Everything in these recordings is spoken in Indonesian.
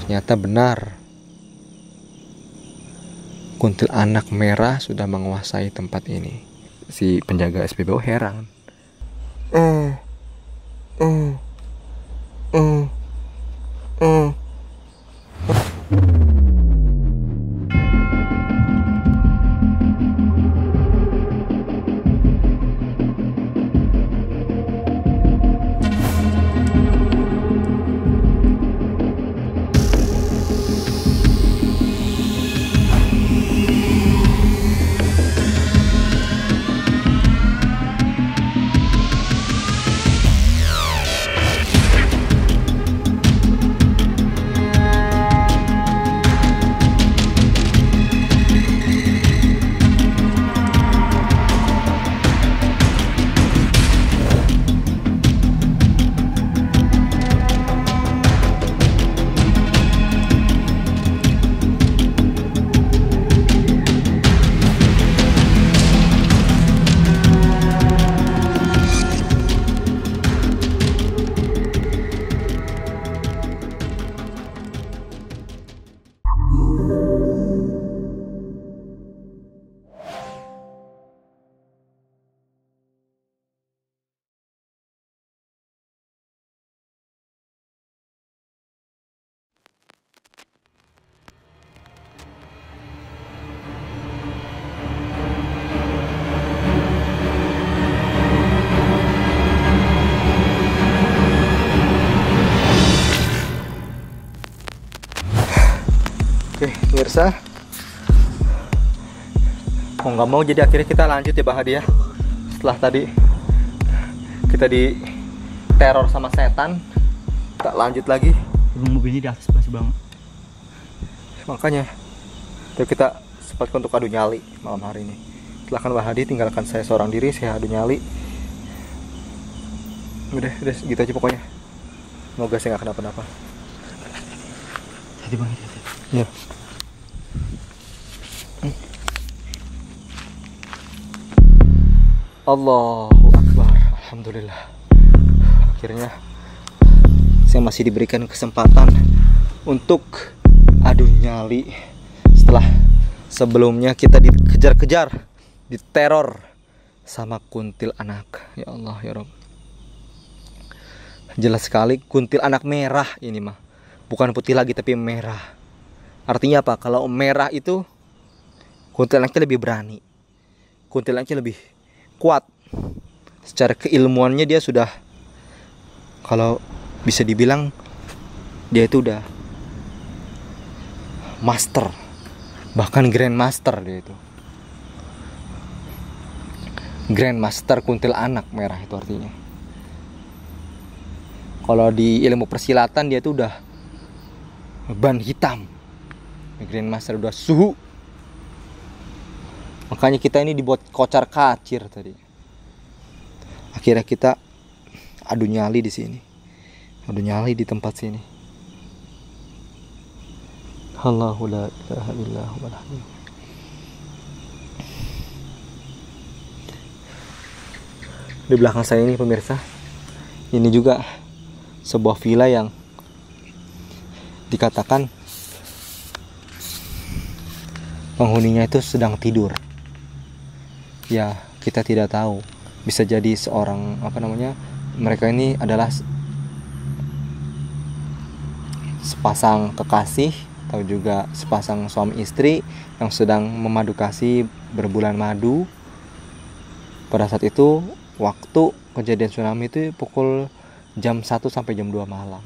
Ternyata benar, kuntilanak merah sudah menguasai tempat ini. Si penjaga SPBU heran. Oke, pemirsa, mau nggak mau jadi akhirnya kita lanjut ya Bahagia. Setelah tadi kita di teror sama setan, kita lanjut lagi. Mobilnya di atas masih banget. Makanya kita sempatkan untuk adu nyali malam hari ini. Silahkan Bahadi, tinggalkan saya seorang diri, saya adu nyali. Udah gitu aja pokoknya. Semoga saya nggak kenapa-napa. Hati banget. Ya. Allahu Akbar. Alhamdulillah. Akhirnya saya masih diberikan kesempatan untuk adu nyali setelah sebelumnya kita dikejar-kejar, diteror sama kuntilanak. Ya Allah ya Rabb. Jelas sekali kuntilanak merah ini mah. Bukan putih lagi tapi merah. Artinya apa? Kalau merah itu kuntilanaknya lebih berani. Kuntilanaknya lebih kuat. Secara keilmuannya dia sudah, kalau bisa dibilang dia itu udah master, bahkan grandmaster dia itu. Grandmaster kuntilanak merah itu artinya. Kalau di ilmu persilatan dia itu udah ban hitam. Grandmaster udah suhu. Makanya kita ini dibuat kocar kacir tadi. Akhirnya kita adu nyali di sini. Adu nyali di tempat sini. Allahu la ilaha illallah wal hayy. Di belakang saya ini pemirsa, ini juga sebuah villa yang dikatakan penghuninya itu sedang tidur. Ya, kita tidak tahu. Bisa jadi seorang mereka ini adalah sepasang kekasih atau juga sepasang suami istri yang sedang memadu kasih, berbulan madu. Pada saat itu waktu kejadian tsunami itu pukul jam 1 sampai jam 2 malam.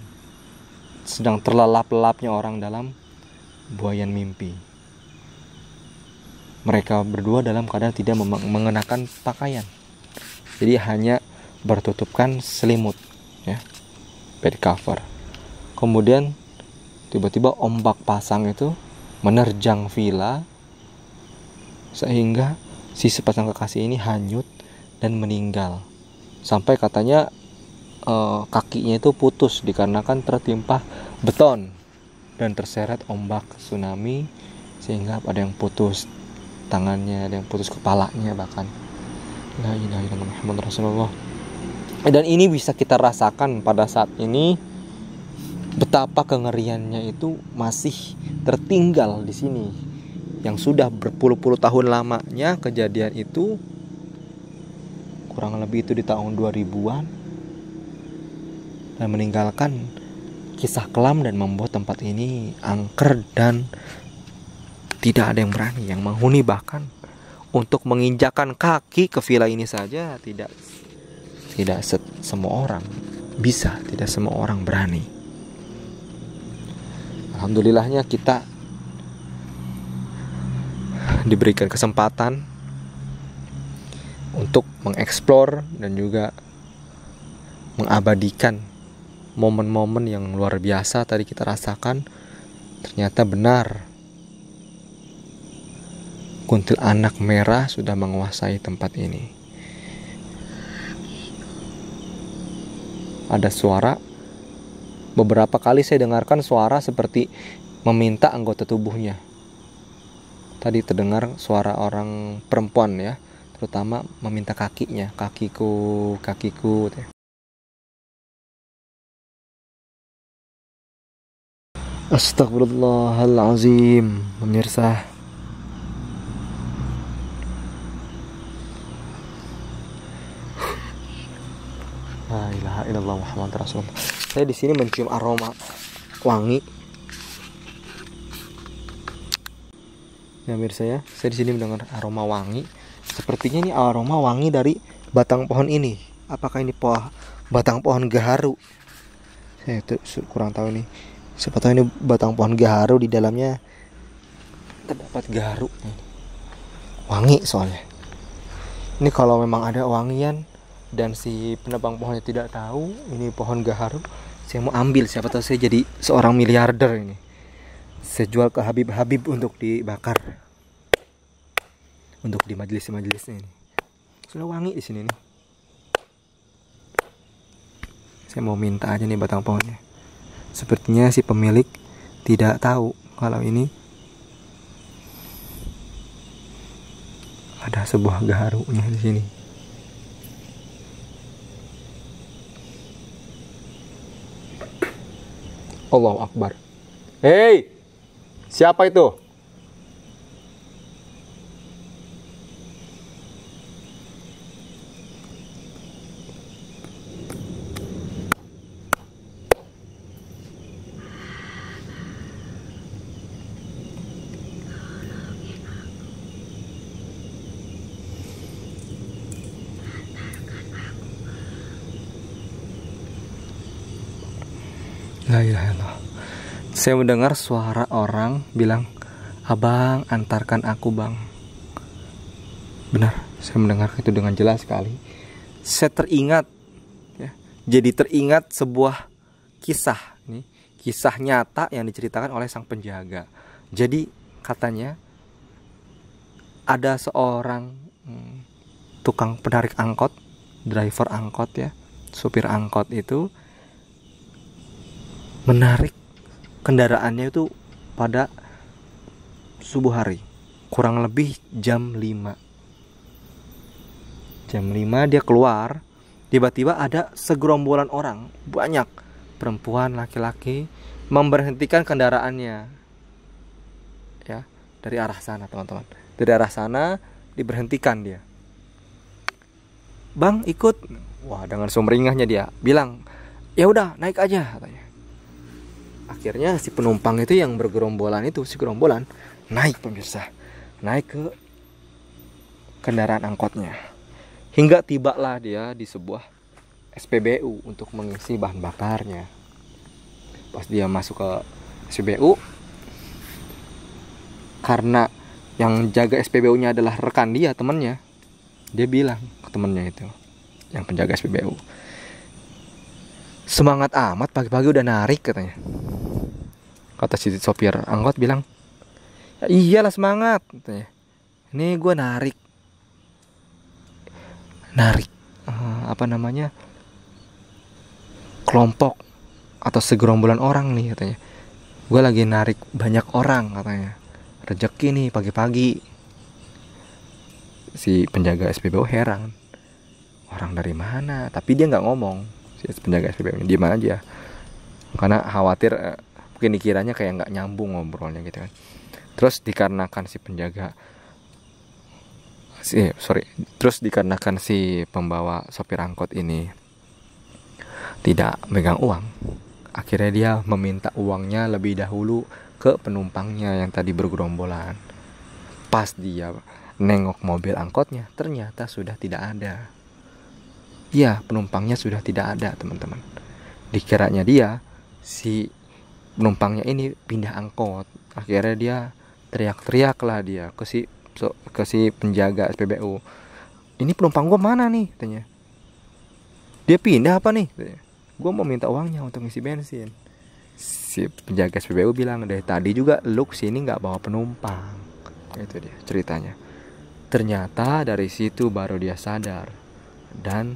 Sedang terlelap-lelapnya orang dalam buayan mimpi. Mereka berdua dalam keadaan tidak mengenakan pakaian. Jadi hanya bertutupkan selimut, ya, bed cover. Kemudian tiba-tiba ombak pasang itu menerjang villa sehingga si sepasang kekasih ini hanyut dan meninggal. Sampai katanya kakinya itu putus dikarenakan tertimpa beton dan terseret ombak tsunami, sehingga ada yang putus tangannya, ada yang putus kepalanya bahkan. La ilaha illallah Muhammadur Rasulullah. Dan ini bisa kita rasakan pada saat ini betapa kengeriannya itu masih tertinggal di sini. Yang sudah berpuluh-puluh tahun lamanya kejadian itu, kurang lebih itu di tahun 2000-an, dan meninggalkan kisah kelam dan membuat tempat ini angker dan tidak ada yang berani, yang menghuni bahkan untuk menginjakan kaki ke villa ini saja tidak semua orang bisa, tidak semua orang berani. Alhamdulillahnya kita diberikan kesempatan untuk mengeksplor dan juga mengabadikan momen-momen yang luar biasa tadi kita rasakan. Ternyata benar, kuntilanak merah sudah menguasai tempat ini. Ada suara, beberapa kali saya dengarkan suara seperti meminta anggota tubuhnya. Tadi terdengar suara orang perempuan ya, terutama meminta kakinya, kakiku. Astagfirullahalazim, pemirsa. La ilaha illallah Muhammad Rasulullah. Saya di sini mencium aroma wangi. Ya pemirsa ya, saya di sini mendengar aroma wangi. Sepertinya ini aroma wangi dari batang pohon ini. Apakah ini batang pohon gaharu? Saya kurang tahu nih. Siapa tahu ini batang pohon gaharu, di dalamnya terdapat gaharu. Wangi soalnya. Ini kalau memang ada wangian dan si penebang pohonnya tidak tahu ini pohon gaharu, saya mau ambil. Siapa tahu saya jadi seorang miliarder ini. Saya jual ke Habib untuk dibakar, untuk di majelis-majelisnya ini. Sudah wangi di sini nih. Saya mau minta aja nih batang pohonnya. Sepertinya si pemilik tidak tahu kalau ini ada sebuah gaharunya di sini. Allahu Akbar. Hei, siapa itu? La ilaha illallah. Saya mendengar suara orang bilang, "Abang, antarkan aku, Bang." Benar, saya mendengar itu dengan jelas sekali. Saya teringat ya, jadi teringat sebuah kisah nih, kisah nyata yang diceritakan oleh sang penjaga. Jadi katanya ada seorang tukang penarik angkot, driver angkot ya, supir angkot itu menarik kendaraannya itu pada subuh hari, kurang lebih jam 5. Jam 5 dia keluar, tiba-tiba ada segerombolan orang, banyak perempuan, laki-laki, memberhentikan kendaraannya. Ya, dari arah sana, teman-teman. Dari arah sana diberhentikan dia. "Bang, ikut." Wah, dengan sumringahnya dia bilang, "Ya udah, naik aja," katanya. Akhirnya si penumpang itu yang bergerombolan itu, si gerombolan naik, pemirsa, naik ke kendaraan angkotnya. Hingga tibalah dia di sebuah SPBU untuk mengisi bahan bakarnya. Pas dia masuk ke SPBU, karena yang jaga SPBU-nya adalah rekan dia, temannya, dia bilang ke temannya itu, yang penjaga SPBU, "Semangat amat pagi-pagi udah narik," katanya. Kata si sopir angkot bilang, "Ya iyalah semangat," katanya. "Ini gue narik kelompok atau segerombolan orang nih," katanya. "Gue lagi narik banyak orang," katanya. "Rezeki nih pagi-pagi." Si penjaga SPBU heran, orang dari mana? Tapi dia nggak ngomong. Si penjaga SPBU-nya diam aja. karena khawatir mungkin dikiranya kayak nggak nyambung ngobrolnya gitu kan. Terus dikarenakan si pembawa sopir angkot ini tidak megang uang, akhirnya dia meminta uangnya lebih dahulu ke penumpangnya yang tadi bergerombolan. Pas dia nengok mobil angkotnya, ternyata sudah tidak ada. Ya, penumpangnya sudah tidak ada, teman-teman. Dikiranya si penumpangnya ini pindah angkot. Akhirnya dia teriak-teriak lah dia ke si penjaga SPBU. Ini penumpang gue mana nih? Tanya. Dia pindah apa nih? Gue mau minta uangnya untuk ngisi bensin. Si penjaga SPBU bilang, dari tadi juga lu kesini nggak bawa penumpang. Itu dia ceritanya. Ternyata dari situ baru dia sadar, dan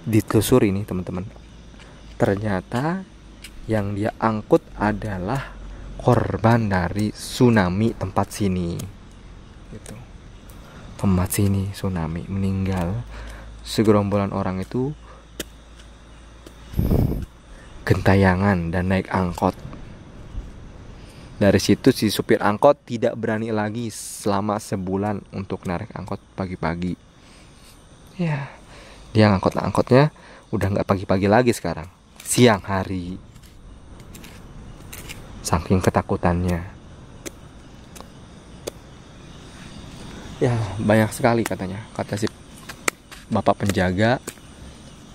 ditelusuri nih teman-teman. Ternyata yang dia angkut adalah korban dari tsunami tempat sini. Gitu. Tempat sini tsunami, meninggal. Segerombolan orang itu gentayangan dan naik angkot. Dari situ si supir angkot tidak berani lagi selama sebulan untuk narik angkot pagi-pagi. Ya, dia angkotnya udah nggak pagi-pagi lagi sekarang, siang hari. Saking ketakutannya. Ya, banyak sekali katanya, kata si bapak penjaga,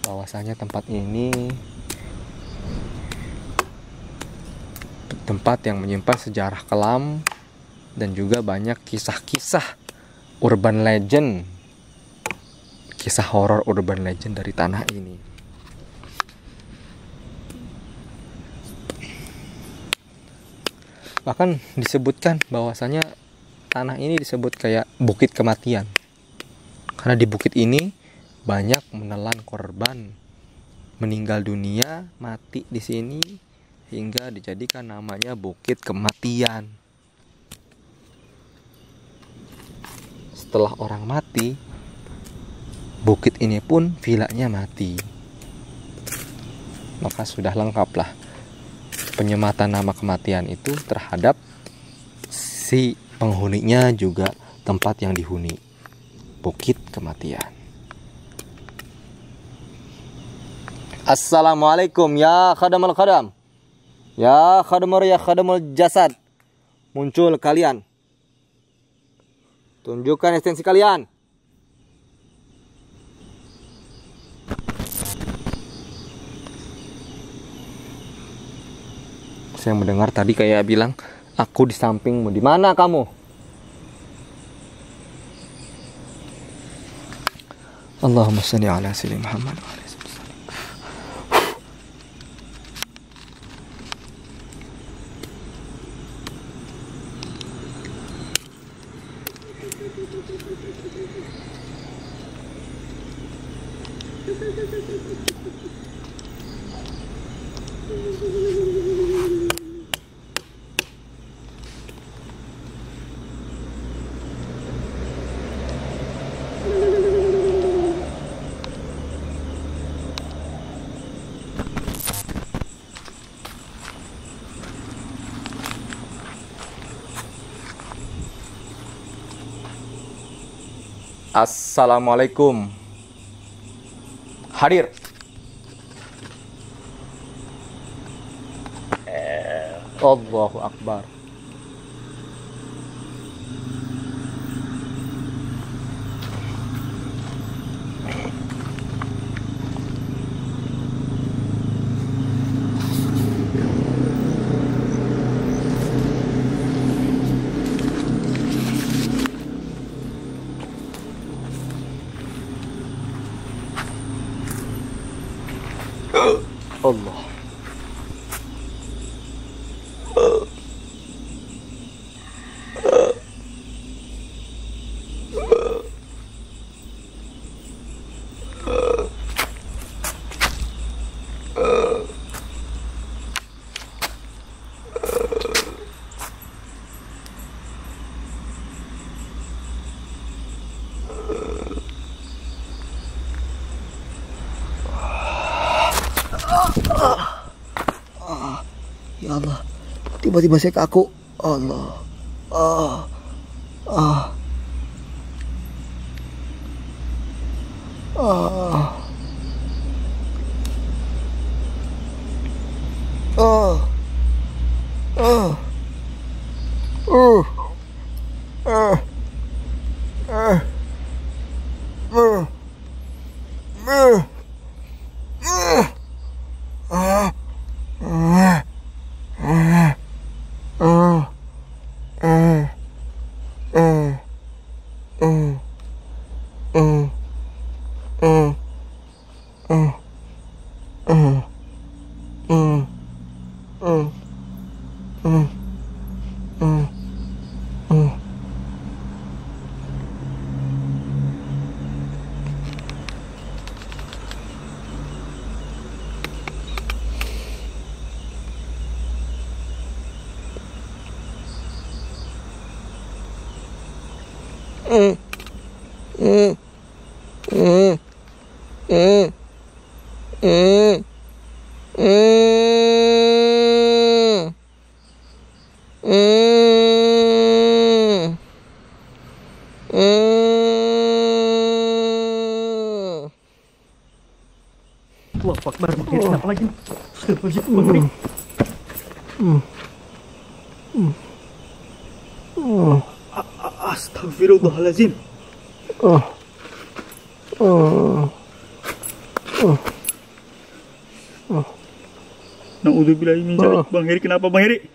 bahwasanya tempat ini tempat yang menyimpan sejarah kelam dan juga banyak kisah-kisah urban legend, kisah horor urban legend dari tanah ini. Bahkan disebutkan bahwasanya tanah ini disebut kayak bukit kematian, karena di bukit ini banyak menelan korban meninggal dunia, mati di sini, hingga dijadikan namanya bukit kematian. Setelah orang mati, bukit ini pun vilanya mati. Maka sudah lengkaplah penyematan nama kematian itu terhadap si penghuninya, juga tempat yang dihuni, bukit kematian. Assalamualaikum ya khadamul khadam, ya khadamul jasad. Muncul kalian, tunjukkan esensi kalian. Saya mendengar tadi kayak bilang, aku di sampingmu, di mana kamu? Allahumma shalli ala sayyidina Muhammad. Assalamualaikum. Hadir. Allahu Akbar. Allah. Ya Allah, tiba-tiba saya kaku. Allah. Ah. Ah. Ah. Ah. Ah. Ah. Ah. Wah, Akbar, Bang Heri, kenapa lagi? Astagfirullahaladzim, Bang Heri. Astagfirullahaladzim. Naudzubillahi min dzalik. Bang Heri, kenapa Bang Heri?